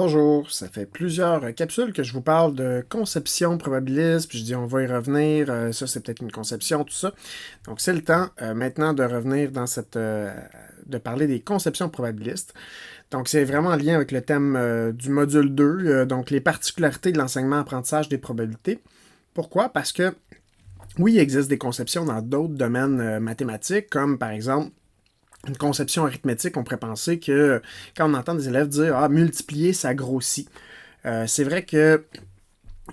Bonjour, ça fait plusieurs capsules que je vous parle de conception probabiliste, puis je dis on va y revenir, ça c'est peut-être une conception, tout ça. Donc c'est le temps maintenant de revenir dans de parler des conceptions probabilistes. Donc c'est vraiment en lien avec le thème du module 2, donc les particularités de l'enseignement-apprentissage des probabilités. Pourquoi? Parce que oui, il existe des conceptions dans d'autres domaines mathématiques, comme par exemple une conception arithmétique, on pourrait penser que quand on entend des élèves dire Ah, multiplier, ça grossit. C'est vrai que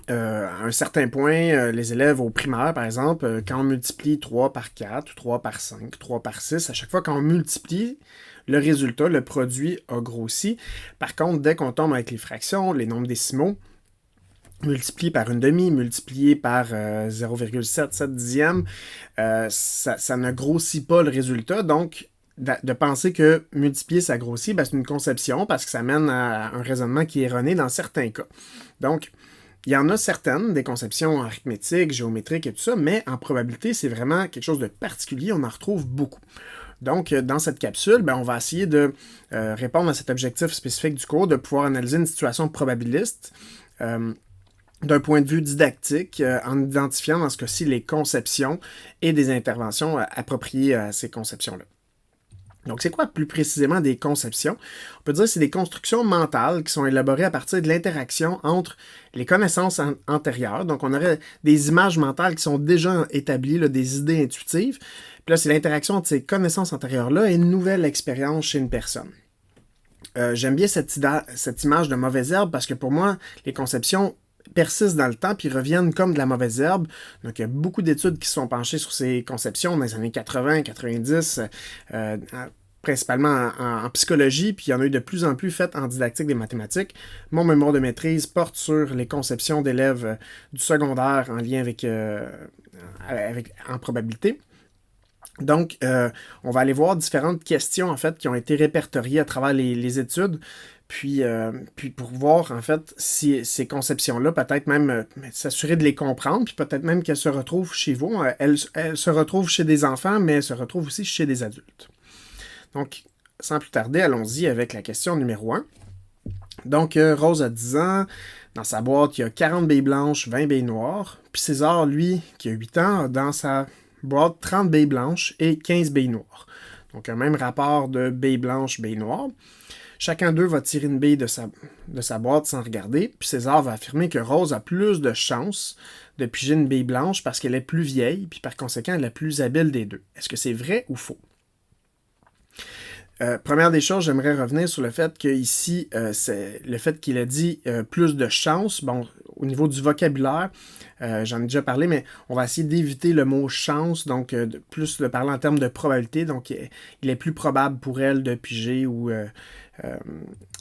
à un certain point, les élèves au primaire, par exemple, quand on multiplie 3 par 4, 3 par 5, 3 par 6, à chaque fois qu'on multiplie, le résultat, le produit a grossi. Par contre, dès qu'on tombe avec les fractions, les nombres décimaux, multiplié par une demi, multiplié par 0,77 dixième, ça ne grossit pas le résultat. Donc, de penser que multiplier, ça grossit, ben, c'est une conception parce que ça mène à un raisonnement qui est erroné dans certains cas. Donc, il y en a certaines, des conceptions arithmétiques, géométriques et tout ça, mais en probabilité, c'est vraiment quelque chose de particulier, on en retrouve beaucoup. Donc, dans cette capsule, ben, on va essayer de répondre à cet objectif spécifique du cours, de pouvoir analyser une situation probabiliste d'un point de vue didactique, en identifiant dans ce cas-ci les conceptions et des interventions appropriées à ces conceptions-là. Donc, c'est quoi plus précisément des conceptions? On peut dire que c'est des constructions mentales qui sont élaborées à partir de l'interaction entre les connaissances antérieures. Donc, on aurait des images mentales qui sont déjà établies, là, des idées intuitives. Puis là, c'est l'interaction entre ces connaissances antérieures-là et une nouvelle expérience chez une personne. J'aime bien cette image de mauvaise herbe parce que pour moi, les conceptions persistent dans le temps puis reviennent comme de la mauvaise herbe. Donc, il y a beaucoup d'études qui se sont penchées sur ces conceptions dans les années 80, 90, principalement en psychologie, puis il y en a eu de plus en plus faites en didactique des mathématiques. Mon mémoire de maîtrise porte sur les conceptions d'élèves du secondaire en lien en probabilité. Donc, on va aller voir différentes questions, en fait, qui ont été répertoriées à travers les études, puis pour voir, en fait, si ces conceptions-là, peut-être même s'assurer de les comprendre, puis peut-être même qu'elles se retrouvent chez vous. Elles se retrouvent chez des enfants, mais elles se retrouvent aussi chez des adultes. Donc, sans plus tarder, allons-y avec la question numéro 1. Donc, Rose a 10 ans. Dans sa boîte, il y a 40 billes blanches, 20 billes noires. Puis César, lui, qui a 8 ans, a dans sa boîte 30 billes blanches et 15 billes noires. Donc, un même rapport de billes blanches, billes noires. Chacun d'eux va tirer une bille de sa boîte sans regarder. Puis César va affirmer que Rose a plus de chances de piger une bille blanche parce qu'elle est plus vieille, puis par conséquent, elle est la plus habile des deux. Est-ce que c'est vrai ou faux? Première des choses, j'aimerais revenir sur le fait qu'ici, c'est le fait qu'il a dit plus de chance. Bon, au niveau du vocabulaire, j'en ai déjà parlé, mais on va essayer d'éviter le mot chance, donc plus de parler en termes de probabilité. Donc, il est plus probable pour elle de piger ou.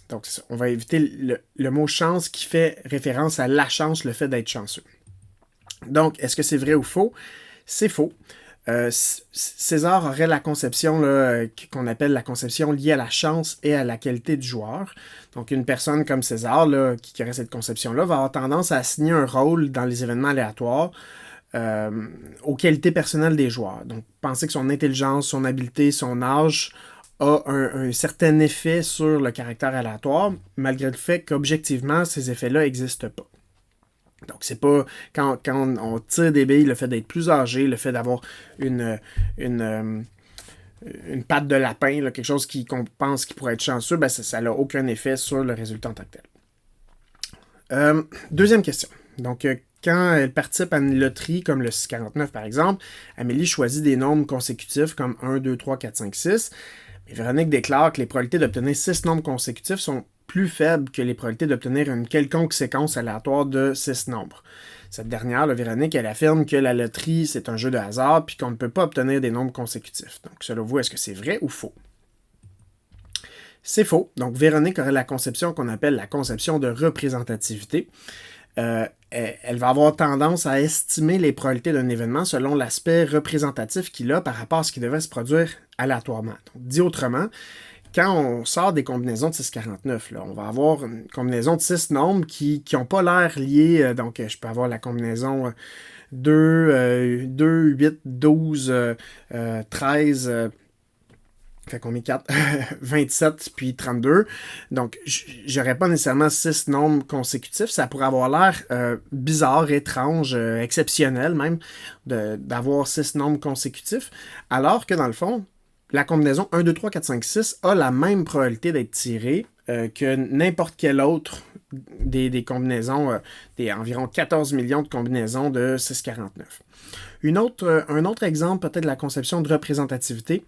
Donc, on va éviter le mot chance qui fait référence à la chance, le fait d'être chanceux. Donc, est-ce que c'est vrai ou faux? C'est faux. César aurait la conception qu'on appelle la conception liée à la chance et à la qualité du joueur. Donc, une personne comme César, là, qui aurait cette conception-là, va avoir tendance à assigner un rôle dans les événements aléatoires aux qualités personnelles des joueurs. Donc, penser que son intelligence, son habileté, son âge a un certain effet sur le caractère aléatoire, malgré le fait qu'objectivement, ces effets-là n'existent pas. Donc, c'est pas quand on tire des billes, le fait d'être plus âgé, le fait d'avoir une patte de lapin, là, quelque chose qu'on pense qui pourrait être chanceux, ben ça n'a aucun effet sur le résultat en tant que tel. Deuxième question. Donc, quand elle participe à une loterie comme le 649 par exemple, Amélie choisit des nombres consécutifs comme 1, 2, 3, 4, 5, 6. Mais Véronique déclare que les probabilités d'obtenir 6 nombres consécutifs sont plus faibles que les probabilités d'obtenir une quelconque séquence aléatoire de 6 nombres. Cette dernière, Véronique, elle affirme que la loterie, c'est un jeu de hasard puis qu'on ne peut pas obtenir des nombres consécutifs. Donc, selon vous, est-ce que c'est vrai ou faux? C'est faux. Donc, Véronique aurait la conception qu'on appelle la conception de représentativité. Elle va avoir tendance à estimer les probabilités d'un événement selon l'aspect représentatif qu'il a par rapport à ce qui devait se produire aléatoirement. Donc, dit autrement, quand on sort des combinaisons de 649, là, on va avoir une combinaison de 6 nombres qui n'ont pas l'air liés. Donc, je peux avoir la combinaison 2, 8, 12, 13, Fait qu'on met 4, 27 puis 32. Donc, j'aurais pas nécessairement 6 nombres consécutifs. Ça pourrait avoir l'air bizarre, étrange, exceptionnel même, d'avoir 6 nombres consécutifs. Alors que dans le fond, la combinaison 1, 2, 3, 4, 5, 6 a la même probabilité d'être tirée que n'importe quelle autre des combinaisons, des environ 14 millions de combinaisons de 649. Un autre exemple peut-être de la conception de représentativité.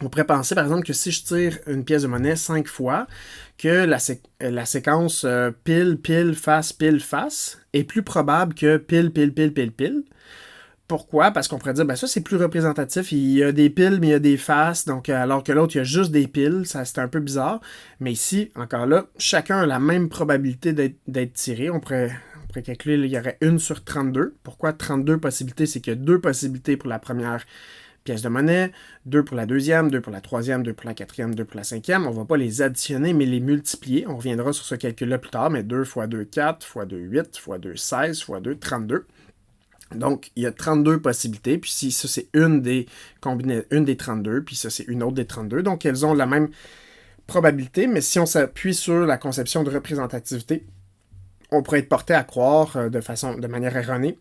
On pourrait penser, par exemple, que si je tire une pièce de monnaie 5 fois, que la séquence pile, pile, face est plus probable que pile, pile, pile, pile, pile. Pourquoi? Parce qu'on pourrait dire, ben ça, c'est plus représentatif. Il y a des piles, mais il y a des faces. Donc, alors que l'autre, il y a juste des piles. Ça, c'est un peu bizarre. Mais ici, encore là, chacun a la même probabilité d'être tiré. On pourrait calculer, il y aurait 1 sur 32. Pourquoi 32 possibilités? C'est qu'il y a 2 possibilités pour la première pièce de monnaie, 2 pour la deuxième, 2 pour la troisième, 2 pour la quatrième, 2 pour la cinquième. On ne va pas les additionner, mais les multiplier. On reviendra sur ce calcul-là plus tard, mais 2 fois 2, 4, fois 2, 8, fois 2, 16, fois 2, 32. Donc, il y a 32 possibilités, puis si ça, c'est une des 32, puis ça, c'est une autre des 32. Donc, elles ont la même probabilité, mais si on s'appuie sur la conception de représentativité, on pourrait être porté à croire de manière erronée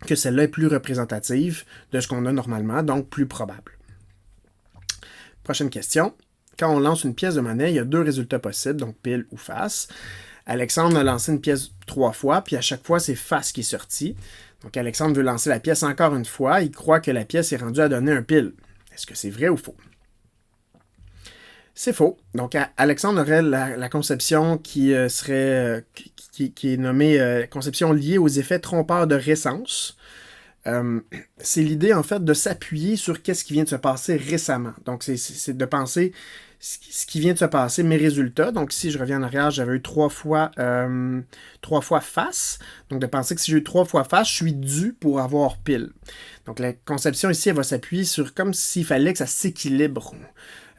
que celle-là est plus représentative de ce qu'on a normalement, donc plus probable. Prochaine question. Quand on lance une pièce de monnaie, il y a 2 résultats possibles, donc pile ou face. Alexandre a lancé une pièce 3 fois, puis à chaque fois, c'est face qui est sorti. Donc Alexandre veut lancer la pièce encore une fois, il croit que la pièce est rendue à donner un pile. Est-ce que c'est vrai ou faux? C'est faux. Donc Alexandre aurait la conception qui serait qui est nommée conception liée aux effets trompeurs de récence. C'est l'idée, en fait, de s'appuyer sur qu'est-ce qui vient de se passer récemment. Donc, c'est de penser ce qui vient de se passer, mes résultats. Donc, si je reviens en arrière, j'avais eu 3 fois face. Donc, de penser que si j'ai eu 3 fois face, je suis dû pour avoir pile. Donc, la conception ici, elle va s'appuyer sur comme s'il fallait que ça s'équilibre.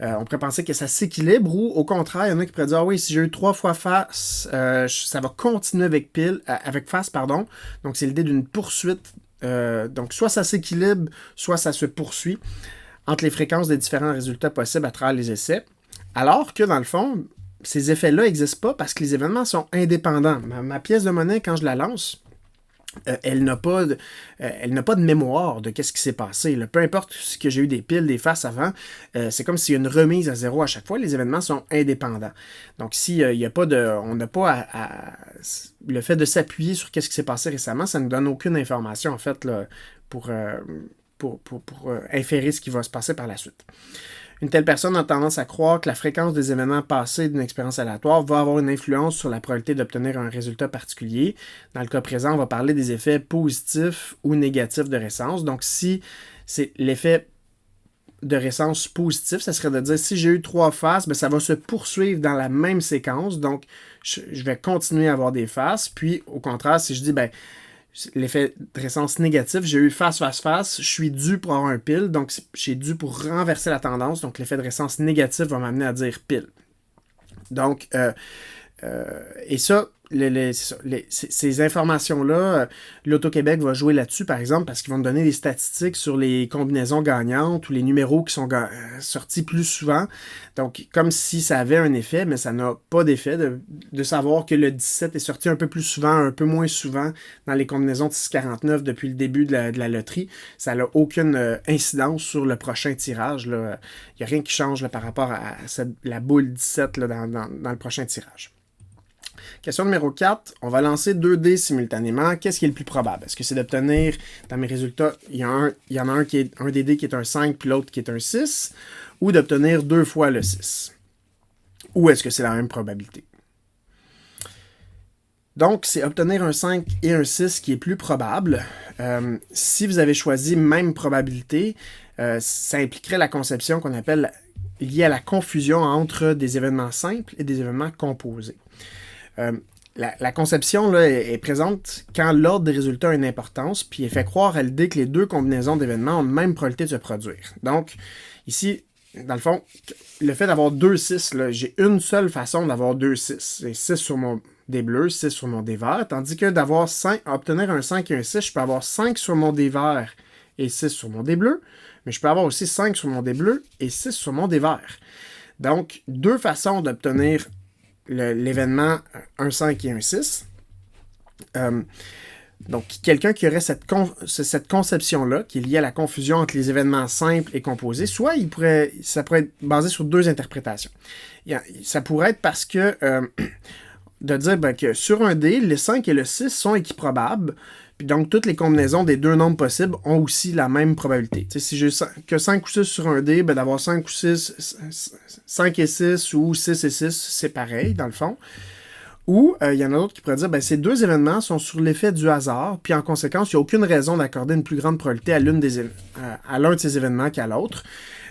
On pourrait penser que ça s'équilibre ou, au contraire, il y en a qui pourraient dire « Ah oui, si j'ai eu 3 fois face, ça va continuer avec face, pardon. » Donc, c'est l'idée d'une poursuite. Donc, soit ça s'équilibre, soit ça se poursuit entre les fréquences des différents résultats possibles à travers les essais. Alors que, dans le fond, ces effets-là n'existent pas parce que les événements sont indépendants. Ma pièce de monnaie, quand je la lance, elle n'a pas de mémoire de qu'est-ce qui s'est passé. Peu importe ce que j'ai eu des piles, des faces avant, c'est comme s'il y a une remise à zéro à chaque fois. Les événements sont indépendants. Donc, s'il n'y a pas de... On n'a pas le fait de s'appuyer sur qu'est-ce qui s'est passé récemment, ça ne nous donne aucune information, en fait, là, pour inférer ce qui va se passer par la suite. Une telle personne a tendance à croire que la fréquence des événements passés d'une expérience aléatoire va avoir une influence sur la probabilité d'obtenir un résultat particulier. Dans le cas présent, on va parler des effets positifs ou négatifs de récence. Donc, si c'est l'effet de récence positif, ça serait de dire si j'ai eu 3 faces, bien, ça va se poursuivre dans la même séquence. Donc, je vais continuer à avoir des faces. Puis, au contraire, si je dis, ben l'effet de récence négatif, j'ai eu face, je suis dû pour avoir un pile, donc j'ai dû pour renverser la tendance, donc l'effet de récence négatif va m'amener à dire pile. Donc, et ça, ces informations-là, l'Auto-Québec va jouer là-dessus, par exemple, parce qu'ils vont donner des statistiques sur les combinaisons gagnantes ou les numéros qui sont sortis plus souvent. Donc, comme si ça avait un effet, mais ça n'a pas d'effet de savoir que le 17 est sorti un peu plus souvent, un peu moins souvent dans les combinaisons de 649 depuis le début de la loterie. Ça n'a aucune incidence sur le prochain tirage. Il n'y a rien qui change là, par rapport à la boule 17 là, dans le prochain tirage. Question numéro 4, on va lancer 2 dés simultanément. Qu'est-ce qui est le plus probable? Est-ce que c'est d'obtenir, dans mes résultats, il y en a un qui est un des dés qui est un 5 puis l'autre qui est un 6, ou d'obtenir 2 fois le 6? Ou est-ce que c'est la même probabilité? Donc, c'est obtenir un 5 et un 6 qui est plus probable. Si vous avez choisi même probabilité, ça impliquerait la conception qu'on appelle liée à la confusion entre des événements simples et des événements composés. La conception là, est présente quand l'ordre des résultats a une importance, puis elle fait croire à l'idée que les 2 combinaisons d'événements ont la même probabilité de se produire. Donc, ici, dans le fond, le fait d'avoir 2 6, là, j'ai une seule façon d'avoir 2 6. C'est 6 sur mon dé bleu, 6 sur mon dé vert, tandis que obtenir un 5 et un 6, je peux avoir 5 sur mon dé vert et 6 sur mon dé bleu, mais je peux avoir aussi 5 sur mon dé bleu et 6 sur mon dé vert. Donc, deux façons d'obtenir l'événement 1, 5 et 1, 6. Donc, quelqu'un qui aurait cette conception-là, qui est liée à la confusion entre les événements simples et composés, soit ça pourrait être basé sur deux interprétations. Ça pourrait être parce que de dire que sur un dé, le 5 et le 6 sont équiprobables, puis donc toutes les combinaisons des deux nombres possibles ont aussi la même probabilité. T'sais, si j'ai que 5 ou 6 sur un dé, d'avoir 5 ou 6, 5 et 6 ou 6 et 6, c'est pareil dans le fond. Ou il y en a d'autres qui pourraient dire ces deux événements sont sur l'effet du hasard, puis en conséquence, il n'y a aucune raison d'accorder une plus grande probabilité à l'un de ces événements qu'à l'autre.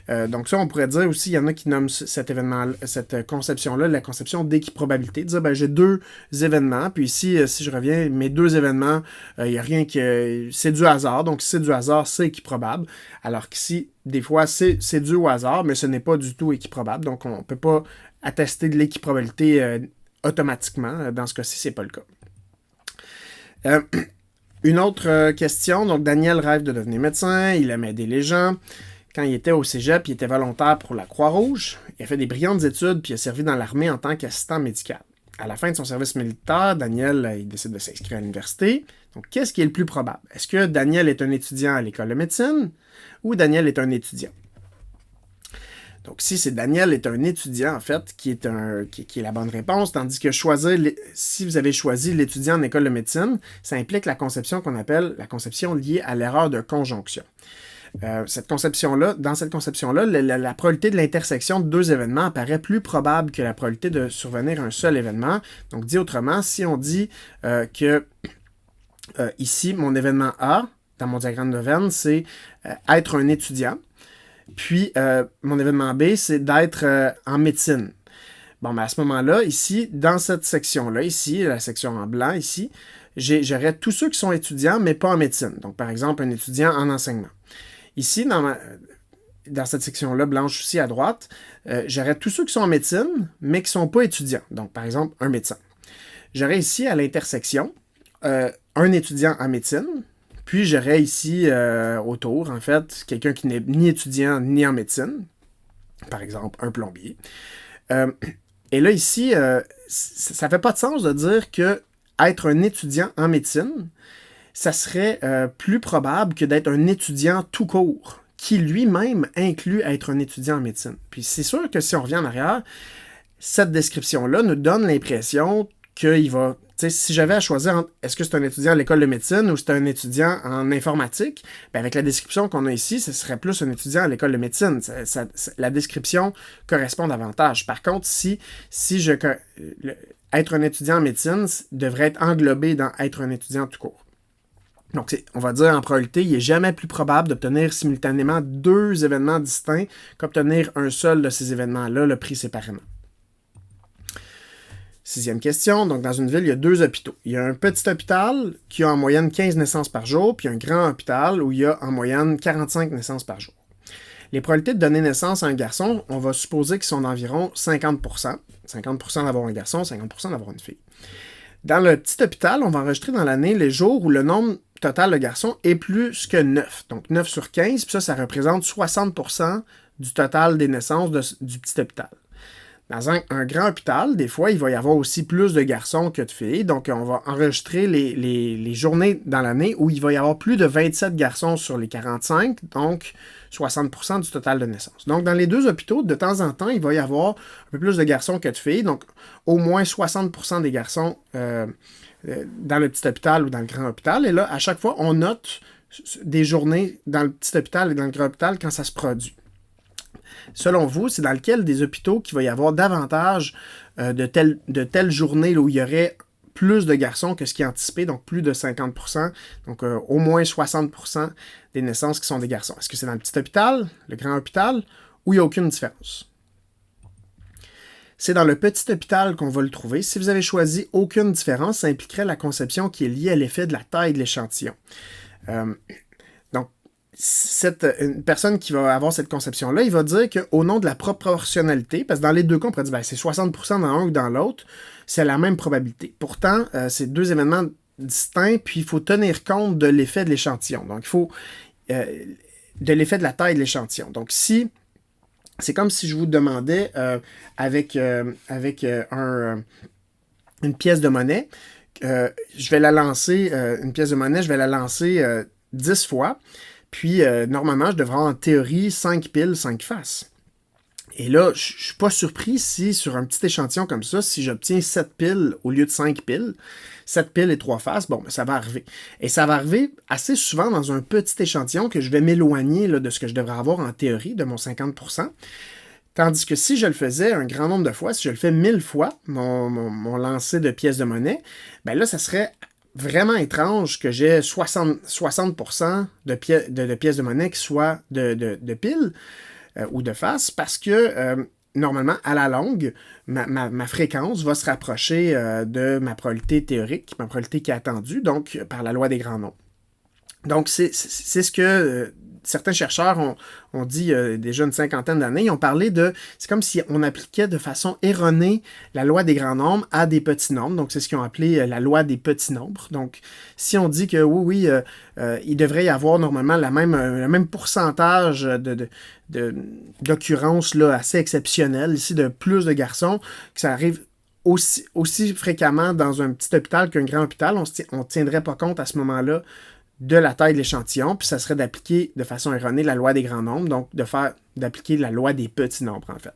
Donc ça, on pourrait dire aussi, il y en a qui nomment cette conception-là, la conception d'équiprobabilité. Dire, j'ai deux événements, puis ici, si je reviens, mes deux événements, il n'y a rien que... C'est du hasard, donc si c'est du hasard, c'est équiprobable. Alors qu'ici, des fois, c'est dû au hasard, mais ce n'est pas du tout équiprobable. Donc on ne peut pas attester de l'équiprobabilité automatiquement. Dans ce cas-ci, c'est pas le cas. Une autre question. Donc, Daniel rêve de devenir médecin. Il aime aider les gens. Quand il était au cégep, il était volontaire pour la Croix-Rouge. Il a fait des brillantes études, puis il a servi dans l'armée en tant qu'assistant médical. À la fin de son service militaire, Daniel il décide de s'inscrire à l'université. Donc, qu'est-ce qui est le plus probable? Est-ce que Daniel est un étudiant à l'école de médecine ou Daniel est un étudiant? Donc, si c'est Daniel est un étudiant, en fait, qui est la bonne réponse, tandis que si vous avez choisi l'étudiant en école de médecine, ça implique la conception qu'on appelle la conception liée à l'erreur de conjonction. Dans cette conception-là, la probabilité de l'intersection de deux événements apparaît plus probable que la probabilité de survenir un seul événement. Donc, dit autrement, si on dit que ici, mon événement A, dans mon diagramme de Venn, c'est être un étudiant, puis, mon événement B, c'est d'être en médecine. Bon, à ce moment-là, ici, dans cette section-là, ici, la section en blanc, ici, j'aurais tous ceux qui sont étudiants, mais pas en médecine. Donc, par exemple, un étudiant en enseignement. Ici, dans cette section-là, blanche aussi à droite, j'aurais tous ceux qui sont en médecine, mais qui ne sont pas étudiants. Donc, par exemple, un médecin. J'aurais ici, à l'intersection, un étudiant en médecine. Puis, j'aurais ici, autour, en fait, quelqu'un qui n'est ni étudiant ni en médecine. Par exemple, un plombier. Et là, ici, ça ne fait pas de sens de dire que être un étudiant en médecine, ça serait plus probable que d'être un étudiant tout court, qui lui-même inclut être un étudiant en médecine. Puis, c'est sûr que si on revient en arrière, cette description-là nous donne l'impression qu'il va... si j'avais à choisir entre est-ce que c'est un étudiant à l'école de médecine ou c'est un étudiant en informatique, avec la description qu'on a ici, ce serait plus un étudiant à l'école de médecine. La description correspond davantage. Par contre, être un étudiant en médecine devrait être englobé dans être un étudiant tout court. Donc, on va dire en probabilité, il n'est jamais plus probable d'obtenir simultanément deux événements distincts qu'obtenir un seul de ces événements-là, le pris séparément. 6e question, donc dans une ville, il y a deux hôpitaux. Il y a un petit hôpital qui a en moyenne 15 naissances par jour, puis un grand hôpital où il y a en moyenne 45 naissances par jour. Les probabilités de donner naissance à un garçon, on va supposer qu'ils sont d'environ 50%. 50% d'avoir un garçon, 50% d'avoir une fille. Dans le petit hôpital, on va enregistrer dans l'année les jours où le nombre total de garçons est plus que 9. Donc 9 sur 15, puis ça représente 60% du total des naissances du petit hôpital. Dans un grand hôpital, des fois, il va y avoir aussi plus de garçons que de filles. Donc, on va enregistrer les journées dans l'année où il va y avoir plus de 27 garçons sur les 45, donc 60% du total de naissances. Donc, dans les deux hôpitaux, de temps en temps, il va y avoir un peu plus de garçons que de filles. Donc, au moins 60% des garçons dans le petit hôpital ou dans le grand hôpital. Et là, à chaque fois, on note des journées dans le petit hôpital et dans le grand hôpital quand ça se produit. Selon vous, c'est dans lequel des hôpitaux qu'il va y avoir davantage de telles journées où il y aurait plus de garçons que ce qui est anticipé, donc plus de 50%, donc au moins 60% des naissances qui sont des garçons. Est-ce que c'est dans le petit hôpital, le grand hôpital, ou il n'y a aucune différence? C'est dans le petit hôpital qu'on va le trouver. Si vous avez choisi aucune différence, ça impliquerait la conception qui est liée à l'effet de la taille de l'échantillon. Une personne qui va avoir cette conception-là, il va dire qu'au nom de la proportionnalité, parce que dans les deux cas, on pourrait dire c'est 60% dans un ou dans l'autre, c'est la même probabilité. Pourtant, c'est deux événements distincts, puis il faut tenir compte de l'effet de l'échantillon. Donc, de l'effet de la taille de l'échantillon. Donc, si c'est comme si je vous demandais avec une pièce de monnaie, je vais la lancer, une pièce de monnaie, je vais la lancer 10 fois, puis normalement, je devrais avoir en théorie 5 piles, 5 faces. Et là, je ne suis pas surpris si sur un petit échantillon comme ça, si j'obtiens 7 piles au lieu de 5 piles, 7 piles et 3 faces, bon, ben, ça va arriver. Et ça va arriver assez souvent dans un petit échantillon que je vais m'éloigner de ce que je devrais avoir en théorie, de mon 50%. Tandis que si je le faisais un grand nombre de fois, si je le fais 1000 fois, mon lancer de pièces de monnaie, ben là, ça serait vraiment étrange que j'ai 60% de pièces de monnaie qui soient de piles ou de faces, parce que normalement, à la longue, ma fréquence va se rapprocher de ma probabilité théorique, ma probabilité qui est attendue, donc par la loi des grands nombres. Donc, c'est ce que certains chercheurs ont dit déjà une cinquantaine d'années. Ils ont parlé de... C'est comme si on appliquait de façon erronée la loi des grands nombres à des petits nombres. Donc, c'est ce qu'ils ont appelé la loi des petits nombres. Donc, si on dit que oui, il devrait y avoir normalement le même pourcentage d'occurrences assez exceptionnelles, ici de plus de garçons, que ça arrive aussi fréquemment dans un petit hôpital qu'un grand hôpital, on ne tiendrait pas compte à ce moment-là de la taille de l'échantillon, puis ça serait d'appliquer de façon erronée la loi des grands nombres, donc d'appliquer la loi des petits nombres, en fait.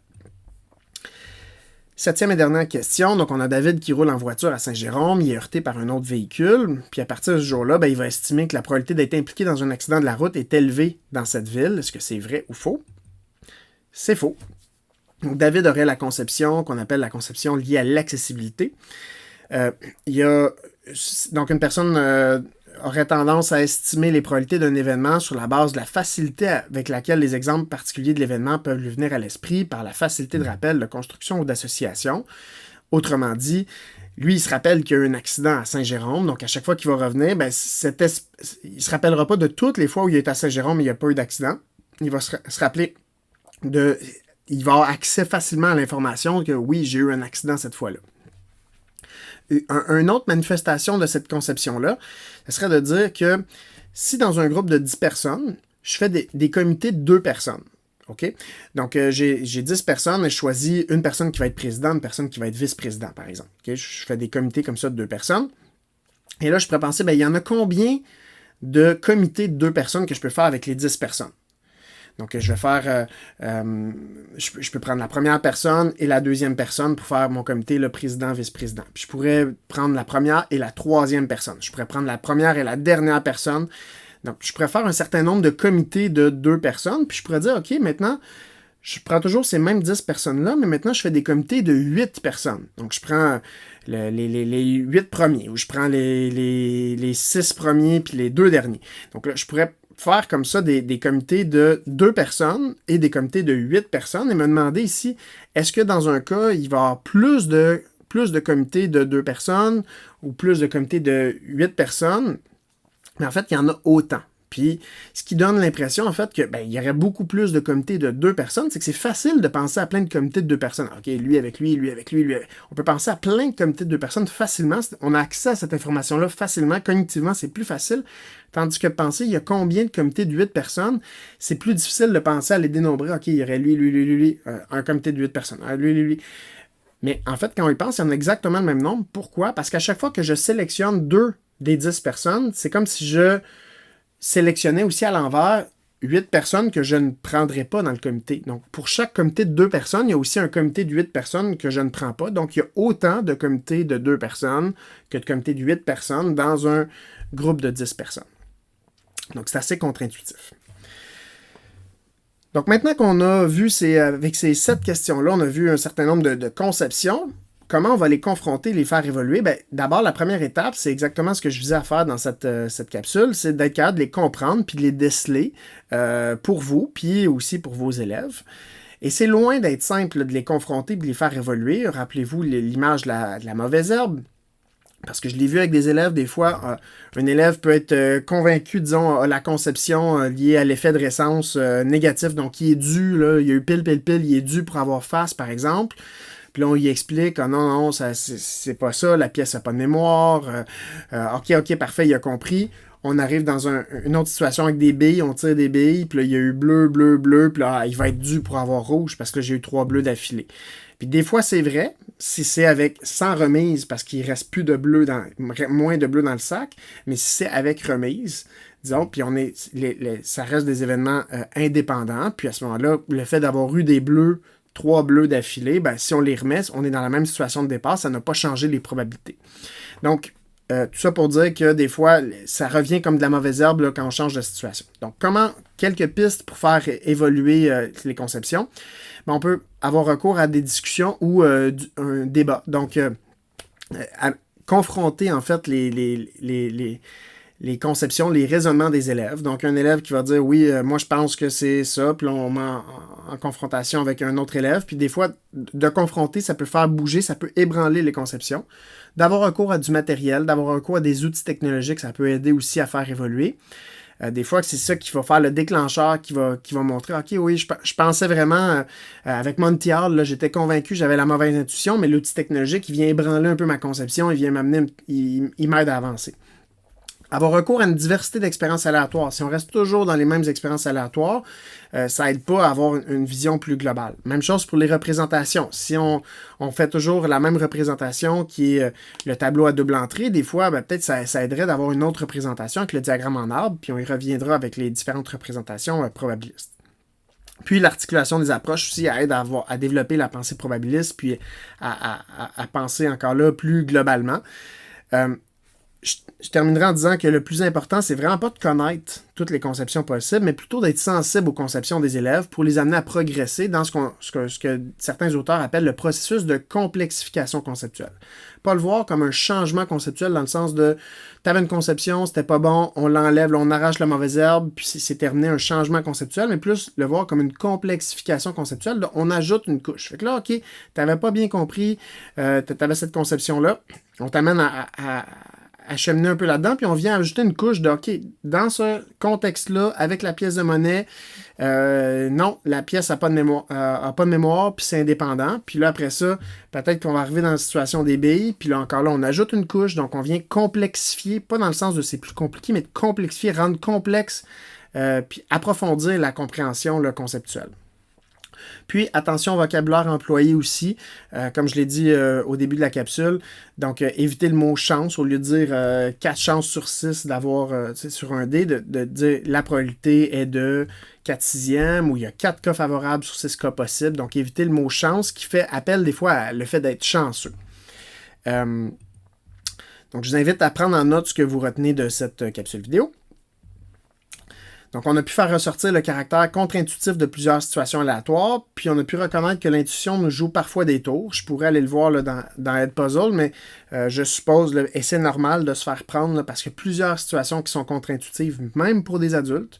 Septième et dernière question, donc on a David qui roule en voiture à Saint-Jérôme, il est heurté par un autre véhicule, puis à partir de ce jour-là, il va estimer que la probabilité d'être impliqué dans un accident de la route est élevée dans cette ville. Est-ce que c'est vrai ou faux? C'est faux. Donc David aurait la conception qu'on appelle la conception liée à l'accessibilité. Il y a donc une personne aurait tendance à estimer les probabilités d'un événement sur la base de la facilité avec laquelle les exemples particuliers de l'événement peuvent lui venir à l'esprit par la facilité de rappel, de construction ou d'association. Autrement dit, lui, il se rappelle qu'il y a eu un accident à Saint-Jérôme, donc à chaque fois qu'il va revenir, il ne se rappellera pas de toutes les fois où il est à Saint-Jérôme et il n'y a pas eu d'accident. Il va se rappeler il va avoir accès facilement à l'information que oui, j'ai eu un accident cette fois-là. Une autre manifestation de cette conception-là, ce serait de dire que si dans un groupe de 10 personnes, je fais des comités de 2 personnes, OK? Donc, j'ai 10 personnes et je choisis une personne qui va être président, une personne qui va être vice-président, par exemple. Okay? Je fais des comités comme ça de 2 personnes. Et là, je pourrais penser, il y en a combien de comités de 2 personnes que je peux faire avec les 10 personnes? Donc, je vais faire, je peux prendre la première personne et la deuxième personne pour faire mon comité, le président, vice-président. Puis je pourrais prendre la première et la troisième personne. Je pourrais prendre la première et la dernière personne. Donc, je pourrais faire un certain nombre de comités de 2 personnes. Puis je pourrais dire, OK, maintenant, je prends toujours ces mêmes 10 personnes-là, mais maintenant, je fais des comités de 8 personnes. Donc, je prends les 8 premiers, ou je prends les 6 premiers puis les 2 derniers. Donc là, je pourrais faire comme ça des comités de 2 personnes et des comités de 8 personnes et me demander ici, est-ce que dans un cas, il va y avoir plus de comités de 2 personnes ou plus de comités de 8 personnes? Mais en fait, il y en a autant. Puis, ce qui donne l'impression, en fait, que il y aurait beaucoup plus de comités de 2 personnes, c'est que c'est facile de penser à plein de comités de 2 personnes. OK, lui avec lui, lui avec lui, lui avec... On peut penser à plein de comités de 2 personnes facilement. On a accès à cette information-là facilement. Cognitivement, c'est plus facile. Tandis que de penser, il y a combien de comités de 8 personnes, c'est plus difficile de penser à les dénombrer. OK, il y aurait lui, un comité de 8 personnes. Lui. Mais en fait, quand on y pense, il y en a exactement le même nombre. Pourquoi? Parce qu'à chaque fois que je sélectionne 2 des 10 personnes, c'est comme si je sélectionnais aussi à l'envers 8 personnes que je ne prendrais pas dans le comité. Donc, pour chaque comité de 2 personnes, il y a aussi un comité de 8 personnes que je ne prends pas. Donc, il y a autant de comités de 2 personnes que de comités de 8 personnes dans un groupe de 10 personnes. Donc, c'est assez contre-intuitif. Donc, maintenant qu'on a vu avec ces 7 questions-là, on a vu un certain nombre de conceptions. Comment on va les confronter, les faire évoluer? D'abord, la première étape, c'est exactement ce que je visais à faire dans cette capsule, c'est d'être capable de les comprendre puis de les déceler pour vous, puis aussi pour vos élèves. Et c'est loin d'être simple de les confronter et de les faire évoluer. Rappelez-vous l'image de la mauvaise herbe. Parce que je l'ai vu avec des élèves, des fois, un élève peut être convaincu, disons, à la conception liée à l'effet de récence négatif, donc il est dû, là, il y a eu pile, il est dû pour avoir face, par exemple. Puis là, on y explique, non, c'est pas ça, la pièce n'a pas de mémoire. OK, parfait, il a compris. on arrive dans une autre situation avec des billes, on tire des billes, puis là, il y a eu bleu, bleu, bleu, puis là, il va être dû pour avoir rouge parce que j'ai eu 3 bleus d'affilée. Puis des fois, c'est vrai, si c'est avec sans remise, parce qu'il reste plus de bleu moins de bleu dans le sac, mais si c'est avec remise, disons, puis ça reste des événements indépendants, puis à ce moment-là, le fait d'avoir eu des bleus, 3 bleus d'affilée, ben, si on les remet, on est dans la même situation de départ, ça n'a pas changé les probabilités. Donc, tout ça pour dire que des fois, ça revient comme de la mauvaise herbe là, quand on change de situation. Donc, quelques pistes pour faire évoluer les conceptions? Ben, on peut avoir recours à des discussions ou un débat. Donc, confronter en fait les conceptions, les raisonnements des élèves. Donc, un élève qui va dire, oui, moi je pense que c'est ça, puis là, on met en confrontation avec un autre élève. Puis des fois, de confronter, ça peut faire bouger, ça peut ébranler les conceptions. D'avoir recours à du matériel, d'avoir recours à des outils technologiques, ça peut aider aussi à faire évoluer. Des fois, c'est ça qui va faire le déclencheur qui va montrer, OK, oui, je pensais vraiment, avec Monty Hall, là, j'étais convaincu, j'avais la mauvaise intuition, mais l'outil technologique, il vient ébranler un peu ma conception, il vient m'amener, il m'aide à avancer. Avoir recours à une diversité d'expériences aléatoires. Si on reste toujours dans les mêmes expériences aléatoires, ça aide pas à avoir une vision plus globale. Même chose pour les représentations. Si on fait toujours la même représentation qui est le tableau à double entrée, des fois, ben, peut-être ça aiderait d'avoir une autre représentation avec le diagramme en arbre, puis on y reviendra avec les différentes représentations probabilistes. Puis l'articulation des approches aussi aide à développer la pensée probabiliste, puis à penser encore là plus globalement. Je terminerai en disant que le plus important, c'est vraiment pas de connaître toutes les conceptions possibles, mais plutôt d'être sensible aux conceptions des élèves pour les amener à progresser dans ce que certains auteurs appellent le processus de complexification conceptuelle. Pas le voir comme un changement conceptuel dans le sens de t'avais une conception, c'était pas bon, on l'enlève, on arrache la mauvaise herbe, puis c'est terminé un changement conceptuel, mais plus le voir comme une complexification conceptuelle, là, on ajoute une couche. Fait que là, OK, t'avais pas bien compris, t'avais cette conception-là, on t'amène à cheminer un peu là-dedans, puis on vient ajouter une couche de, OK, dans ce contexte-là, avec la pièce de monnaie, non, la pièce n'a pas de mémoire, puis c'est indépendant. Puis là, après ça, peut-être qu'on va arriver dans la situation des billes, puis là, encore là, on ajoute une couche, donc on vient complexifier, pas dans le sens de c'est plus compliqué, mais de complexifier, rendre complexe, puis approfondir la compréhension conceptuelle. Puis, attention au vocabulaire employé aussi, comme je l'ai dit au début de la capsule. Donc, éviter le mot chance, au lieu de dire 4 chances sur 6 d'avoir, sur un dé, de dire la probabilité est de 4 sixièmes, ou il y a 4 cas favorables sur 6 cas possibles. Donc, éviter le mot chance qui fait appel des fois à le fait d'être chanceux. Donc, je vous invite à prendre en note ce que vous retenez de cette capsule vidéo. Donc, on a pu faire ressortir le caractère contre-intuitif de plusieurs situations aléatoires, puis on a pu reconnaître que l'intuition nous joue parfois des tours. Je pourrais aller le voir là, dans Edpuzzle, mais je suppose, et c'est normal de se faire prendre, là, parce qu'il y a plusieurs situations qui sont contre-intuitives, même pour des adultes.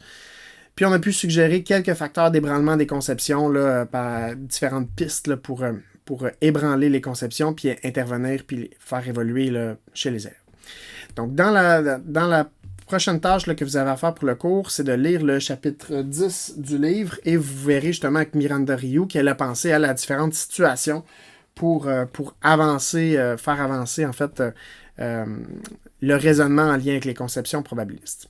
Puis on a pu suggérer quelques facteurs d'ébranlement des conceptions là, par différentes pistes là, pour ébranler les conceptions, puis intervenir, puis les faire évoluer là, chez les élèves. Donc, dans la prochaine tâche là, que vous avez à faire pour le cours, c'est de lire le chapitre 10 du livre et vous verrez justement avec Miranda Rioux qu'elle a pensé à différentes situations pour avancer, faire avancer en fait le raisonnement en lien avec les conceptions probabilistes.